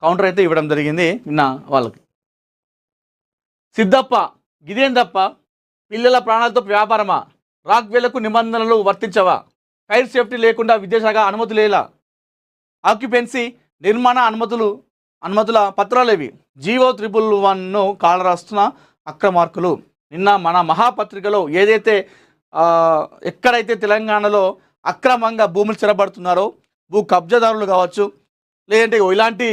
Counter అయితే ఇవ్వడం జరిగింది నిన్న వాళ్ళకి. సిద్ధప్ప గిదేం తప్ప, పిల్లల ప్రాణాలతో వ్యాపారమా, రాక్వేలకు నిబంధనలు వర్తించవా, ఫైర్ సేఫ్టీ లేకుండా విద్యాశాఖ అనుమతులేలా, ఆక్యుపెన్సీ నిర్మాణ అనుమతుల పత్రాలేవి, జీవో 111ను కాలరాస్తున్న అక్రమార్కులు. నిన్న మన మహాపత్రికలో ఏదైతే ఎక్కడైతే తెలంగాణలో అక్రమంగా భూములు చెరబడుతున్నారో, భూ కబ్జాదారులు కావచ్చు, లేదంటే ఇలాంటి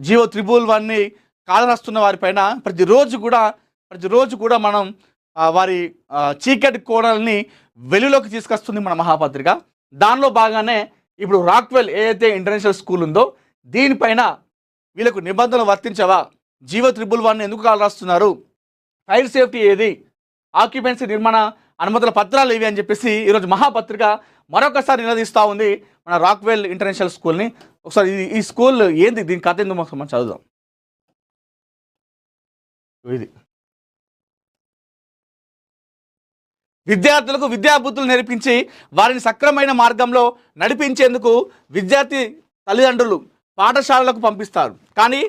జీవో 111ని కాలరాస్తున్న వారిపైన ప్రతిరోజు కూడా మనం వారి చీకటి కోణాలని వెలుగులోకి తీసుకొస్తుంది మన మహాపత్రిక. దానిలో భాగానే ఇప్పుడు రాక్వెల్ ఏదైతే ఇంటర్నేషనల్ స్కూల్ ఉందో దీనిపైన వీళ్ళకు నిబంధనలు వర్తించవా, జీవో 111ని ఎందుకు కాలరాస్తున్నారు, ఫైర్ సేఫ్టీ ఏది, ఆక్యుపెన్సీ నిర్మాణ అనుమతుల పత్రాలు ఏవి అని చెప్పేసి ఈరోజు మహాపత్రిక మరొకసారి నిలదీస్తూ ఉంది మన రాక్వెల్ ఇంటర్నేషనల్ స్కూల్ని. ఒకసారి ఈ స్కూల్ ఏంది, దీని కథ ఎందుకు మనం చదువుదాం. ఇది విద్యార్థులకు విద్యాబుద్ధులు నేర్పించి వారిని సక్రమైన మార్గంలో నడిపించేందుకు విద్యార్థి తల్లిదండ్రులు పాఠశాలలకు పంపిస్తారు. కానీ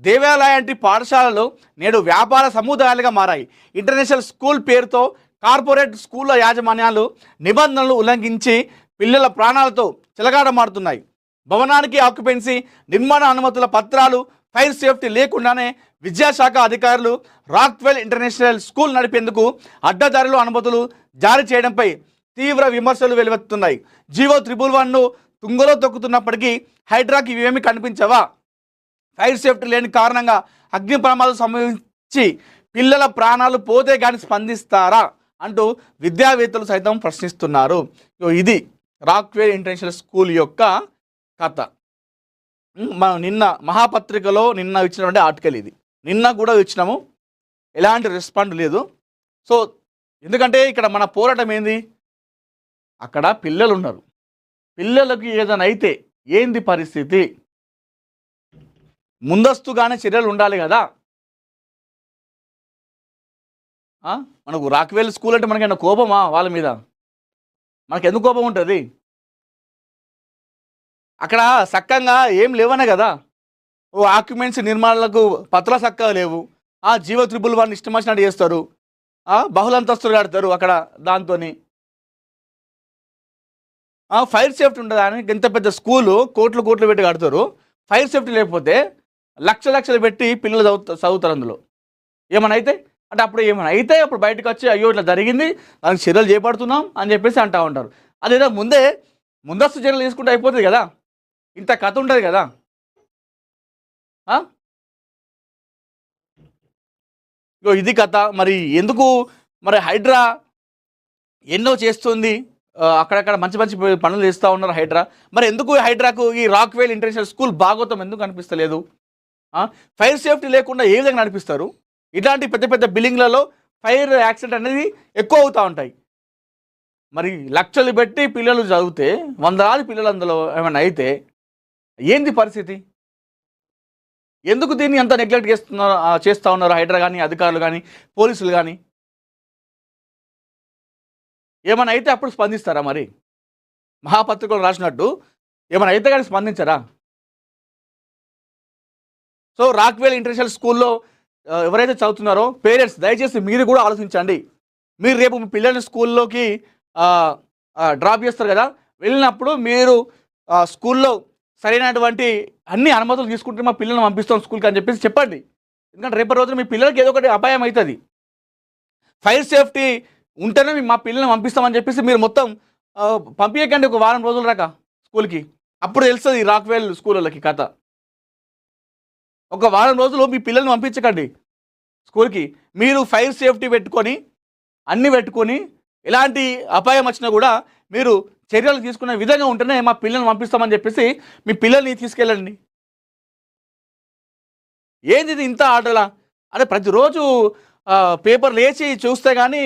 దేవాలయంటి పాఠశాలలు నేడు వ్యాపార సముదాయాలుగా మారాయి. ఇంటర్నేషనల్ స్కూల్ పేరుతో కార్పొరేట్ స్కూళ్ళ యాజమాన్యాలు నిబంధనలు ఉల్లంఘించి పిల్లల ప్రాణాలతో చెలగాటమాడుతున్నాయి. భవనానికి ఆక్యుపెన్సీ నిర్మాణ అనుమతుల పత్రాలు, ఫైర్ సేఫ్టీ లేకుండానే విద్యాశాఖ అధికారులు రాక్వెల్ ఇంటర్నేషనల్ స్కూల్ నడిపేందుకు అడ్డదారులు అనుమతులు జారీ చేయడంపై తీవ్ర విమర్శలు వెలువెత్తుతున్నాయి. జీవో 111ను తుంగలో తొక్కుతున్నప్పటికీ హైడ్రాకి ఇవేమీ కనిపించవా, ఫైర్ సేఫ్టీ లేని కారణంగా అగ్ని ప్రమాదం సంభవించి పిల్లల ప్రాణాలు పోతే కానీ స్పందిస్తారా అంటూ విద్యావేత్తలు సైతం ప్రశ్నిస్తున్నారు. ఇది రాక్వెల్ ఇంటర్నేషనల్ స్కూల్ యొక్క కథ. మనం నిన్న మహాపత్రికలో ఇచ్చినటువంటి ఆర్టికల్ ఇది. నిన్న కూడా ఇచ్చినాము, ఎలాంటి రెస్పాండ్ లేదు. సో ఎందుకంటే ఇక్కడ మన పోరాటం ఏంది, అక్కడ పిల్లలు ఉన్నారు, పిల్లలకి ఏదైనా అయితే ఏంది పరిస్థితి, ముందస్తుగానే చర్యలు ఉండాలి కదా. మనకు రాక్వెల్ స్కూల్ అంటే మనకైనా కోపమా వాళ్ళ మీద? మనకు ఎందుకు కోపం ఉంటుంది? అక్కడ చక్కగా ఏం లేవనే కదా, ఓ ఆక్యుమెంట్స్ నిర్మాణాలకు పత్రాలు చక్కగా లేవు, జీవో 111 ఇష్టం వచ్చినట్టు చేస్తారు, బహుళంతస్తులు కడతారు అక్కడ. దాంతో ఫైర్ సేఫ్టీ ఉండదా అని ఇంత పెద్ద స్కూలు కోట్లు పెట్టి కడతారు. ఫైర్ సేఫ్టీ లేకపోతే లక్షలు పెట్టి పిల్లలు చదువుతారు. అందులో ఏమైనా అయితే అంటే అప్పుడు బయటకు వచ్చి అయ్యో ఇట్లా జరిగింది, దానికి చర్యలు చేపడుతున్నాం అని చెప్పేసి అంటూ ఉంటారు. అదేదో ముందస్తు చర్యలు తీసుకుంటే అయిపోతుంది కదా, ఇంత కథ ఉంటుంది కదా. ఇది కథ. మరి ఎందుకు హైడ్రా ఎన్నో చేస్తుంది, అక్కడక్కడ మంచి పనులు చేస్తూ ఉన్నారు హైడ్రా. మరి ఎందుకు హైడ్రాకు ఈ రాక్వెల్ ఇంటర్నేషనల్ స్కూల్ భాగవతం ఎందుకు అనిపిస్తలేదు? ఫైర్ సేఫ్టీ లేకుండా ఏ విధంగా నడిపిస్తారు? ఇట్లాంటి పెద్ద బిల్డింగ్లలో ఫైర్ యాక్సిడెంట్ అనేది ఎక్కువ అవుతూ ఉంటాయి. మరి లక్షలు పెట్టి పిల్లలు చదివితే వందలాది పిల్లలు అందులో ఏమైనా అయితే ఏంది పరిస్థితి? ఎందుకు దీన్ని అంత నెగ్లెక్ట్ చేస్తూ ఉన్నారు హైడ్రా కానీ, అధికారులు కానీ, పోలీసులు కానీ? ఏమైనా అయితే అప్పుడు స్పందిస్తారా? మరి మహాపత్రికలు రాసినట్టు ఏమైనా అయితే కానీ స్పందించరా? సో రాక్వెల్ ఇంటర్నేషనల్ స్కూల్లో ఎవరైతే చదువుతున్నారో పేరెంట్స్ దయచేసి మీరు కూడా ఆలోచించండి. మీరు రేపు మీ పిల్లల్ని స్కూల్లోకి డ్రాప్ చేస్తారు కదా, వెళ్ళినప్పుడు మీరు స్కూల్లో సరైనటువంటి అన్ని అనుమతులు తీసుకుంటే మా పిల్లల్ని పంపిస్తాం స్కూల్కి అని చెప్పేసి చెప్పండి. ఎందుకంటే రేపటి రోజున మీ పిల్లలకి ఏదో ఒకటి అపాయం అవుతుంది. ఫైర్ సేఫ్టీ ఉంటేనే మా పిల్లల్ని పంపిస్తామని చెప్పేసి మీరు మొత్తం పంపించకండి ఒక వారం రోజుల దాకా స్కూల్కి. అప్పుడు తెలుస్తుంది రాక్వెల్ స్కూళ్ళకి కథ. ఒక వారం రోజులు మీ పిల్లల్ని పంపించకండి స్కూల్కి. మీరు ఫైర్ సేఫ్టీ పెట్టుకొని అన్నీ పెట్టుకొని ఎలాంటి అపాయం వచ్చినా కూడా మీరు చర్యలు తీసుకునే విధంగా ఉంటేనే మా పిల్లల్ని పంపిస్తామని చెప్పేసి మీ పిల్లల్ని తీసుకెళ్ళండి. ఏంది ఇది ఇంత ఆటలా? అంటే ప్రతిరోజు పేపర్లు వేసి చూస్తే కానీ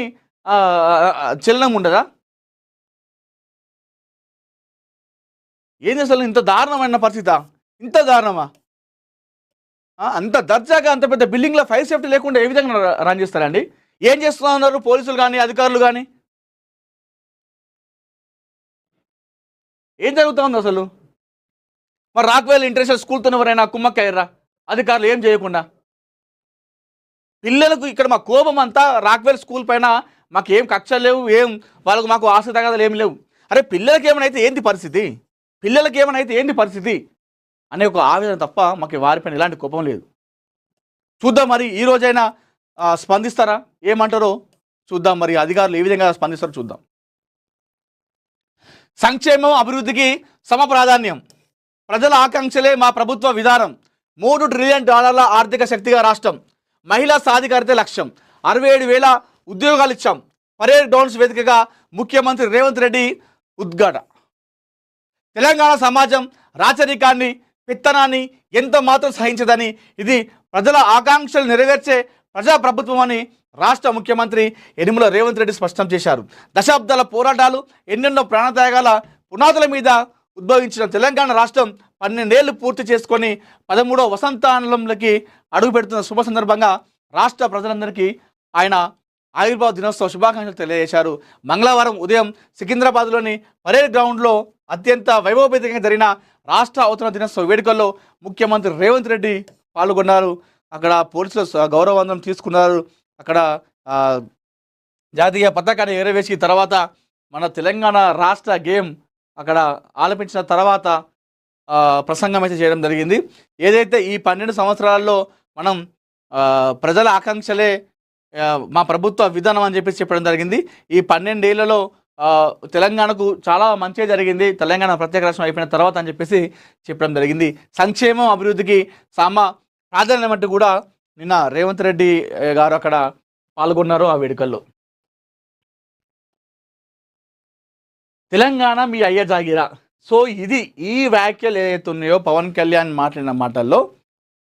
చలనం ఉండదా? ఏంది అసలు ఇంత దారుణమైన పరిస్థితి? ఇంత దారుణమా? అంత దర్జాగా అంత పెద్ద బిల్డింగ్లో ఫైర్ సేఫ్టీ లేకుండా ఏ విధంగా రన్ చేస్తారండి? ఏం చేస్తూ ఉన్నారు పోలీసులు కానీ, అధికారులు కానీ? ఏం జరుగుతూ ఉంది అసలు? మరి రాక్వేల్ ఇంటర్నేషనల్ స్కూల్తో ఎవరైనా కుమ్మక్కయ్యరా అధికారులు ఏం చేయకుండా? పిల్లలకు ఇక్కడ మా కోపం అంతా రాక్వేల్ స్కూల్ పైన మాకు ఏం కక్షలు లేవు, వాళ్ళకు మాకు ఆస్తి తగాదాలు ఏం లేవు. అరే పిల్లలకి ఏమైనా అయితే ఏంటి పరిస్థితి, పిల్లలకి ఏమైనా అయితే ఏంటి పరిస్థితి అనే ఒక ఆవేదన తప్ప మాకు వారిపైన ఎలాంటి కోపం లేదు. చూద్దాం మరి ఈ రోజైనా స్పందిస్తారా, ఏమంటారో చూద్దాం. మరి అధికారులు ఏ విధంగా స్పందిస్తారో చూద్దాం. సంక్షేమం అభివృద్ధికి సమ ప్రాధాన్యం, ప్రజల ఆకాంక్షలే మా ప్రభుత్వ విధానం, $3 ట్రిలియన్ ఆర్థిక శక్తిగా రాష్ట్రం, మహిళా సాధికారిత లక్ష్యం, 67,000 ఉద్యోగాలు ఇచ్చాం, పరేడ్ గ్రౌండ్స్ వేదికగా ముఖ్యమంత్రి రేవంత్ రెడ్డి ఉద్ఘాటన. తెలంగాణ సమాజం రాచరికాన్ని పెత్తనాన్ని ఎంత మాత్రం సహించదని, ఇది ప్రజల ఆకాంక్షలు నెరవేర్చే ప్రజాప్రభుత్వం అని రాష్ట్ర ముఖ్యమంత్రి యనుమల రేవంత్ రెడ్డి స్పష్టం చేశారు. దశాబ్దాల పోరాటాలు, ఎన్నెన్నో ప్రాణత్యాగాల పునాదుల మీద ఉద్భవించిన తెలంగాణ రాష్ట్రం 12 ఏళ్లు పూర్తి చేసుకొని 13వ వసంతానంలోకి అడుగు పెడుతున్న శుభ సందర్భంగా రాష్ట్ర ప్రజలందరికీ ఆయన ఆవిర్భావ దినోత్సవ శుభాకాంక్షలు తెలియజేశారు. మంగళవారం ఉదయం సికింద్రాబాద్లోని పరేడ్ గ్రౌండ్లో అత్యంత వైభవపేతంగా జరిగిన రాష్ట్ర అవతరణ దినోత్సవ వేడుకల్లో ముఖ్యమంత్రి రేవంత్ రెడ్డి పాల్గొన్నారు. అక్కడ పోలీసులు గౌరవవందనం తీసుకున్నారు. అక్కడ జాతీయ పతాకాన్ని ఎగరవేసి తర్వాత మన తెలంగాణ రాష్ట్ర గేమ్ అక్కడ ఆలపించిన తర్వాత ప్రసంగం అయితే చేయడం జరిగింది. ఏదైతే ఈ 12 సంవత్సరాల్లో మనం ప్రజల ఆకాంక్షలే మా ప్రభుత్వ విధానం అని చెప్పేసి చెప్పడం జరిగింది. ఈ 12 ఏళ్లలో తెలంగాణకు చాలా మంచి జరిగింది, తెలంగాణ ప్రత్యేక రాష్ట్రం అయిపోయిన తర్వాత అని చెప్పేసి చెప్పడం జరిగింది. సంక్షేమం అభివృద్ధికి ప్రాధాన్యం అంటూ కూడా నిన్న రేవంత్ రెడ్డి గారు అక్కడ పాల్గొన్నారు ఆ వేడుకల్లో. తెలంగాణ మీ అయ్య జాగిరా. సో ఇది ఈ వ్యాఖ్యలు ఏదైతే ఉన్నాయో పవన్ కళ్యాణ్ మాట్లాడిన మాటల్లో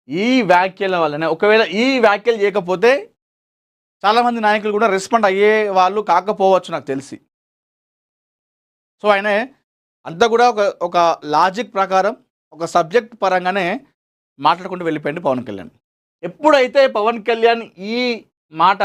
ఈ వ్యాఖ్యల వల్లనే, ఒకవేళ ఈ వ్యాఖ్యలు చేయకపోతే చాలామంది నాయకులు కూడా రెస్పాండ్ అయ్యే వాళ్ళు కాకపోవచ్చు నాకు తెలిసి. సో ఆయన అంతా కూడా ఒక లాజిక్ ప్రకారం ఒక సబ్జెక్ట్ పరంగానే మాట్లాడుకుంటూ వెళ్ళిపోయింది పవన్ కళ్యాణ్. ఎప్పుడైతే పవన్ కళ్యాణ్ ఈ మాట